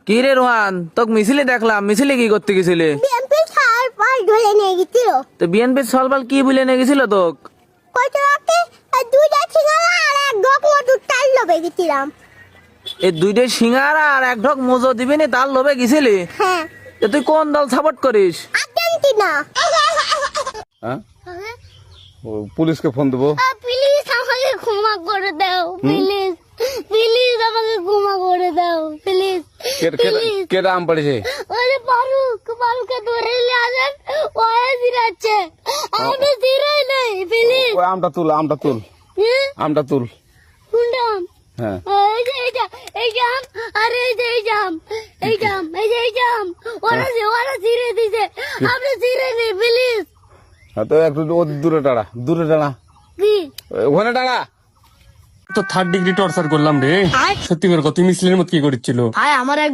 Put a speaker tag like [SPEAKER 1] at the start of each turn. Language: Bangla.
[SPEAKER 1] কি রে রোহান, তোকে মিছিলে দেখলাম, মিছিলে কি করতে গেছিলে?
[SPEAKER 2] বিএমপি সার পাল ধরে নিয়ে গেছিল।
[SPEAKER 1] তো বিএনপির সলবাল কি বলে নিয়ে গেছিল তোক?
[SPEAKER 2] কত রাতে দুইটা সিঙ্গারা আর এক ঢোক মধুর চাল লবে গেছিলাম।
[SPEAKER 1] এই দুইটা সিঙ্গারা আর এক ঢোক মোজো দিবি নি, তার লোভে গেছিলি?
[SPEAKER 2] হ্যাঁ,
[SPEAKER 1] তো তুই কোন দল সাপোর্ট করিস?
[SPEAKER 2] আর্জেন্টিনা।
[SPEAKER 3] হ্যাঁ ও পুলিশকে ফোন দেবো।
[SPEAKER 2] প্লিজ আমাকে ক্ষমা করে দাও, প্লিজ প্লিজ আমাকে ক্ষমা করে দাও, প্লিজ প্লিজ।
[SPEAKER 3] কেটা আম পড়েছে?
[SPEAKER 2] ওরে ফারুককে ধরে নিয়ে আসেন, ওয়ে জিরাচ্ছে, আমি জিরাই নাই, প্লিজ।
[SPEAKER 3] ওই আমটা তুল আমটা তুল
[SPEAKER 2] কোনটা আম?
[SPEAKER 3] হ্যাঁ
[SPEAKER 2] এই যে আম, আর এই জাম, এই জাম, ওরা জিরে দিছে, আপনি জিরে নেই, প্লিজ।
[SPEAKER 3] হ্যাঁ, তো একটু দূরে দাঁড়া
[SPEAKER 2] কি
[SPEAKER 3] ওখানে দাঁড়া।
[SPEAKER 4] তো 3rd ডিগ্রি টর্চার করলাম রে, সত্যি করে তুই মিছিলের মত কি করেছিল?
[SPEAKER 2] আমার এক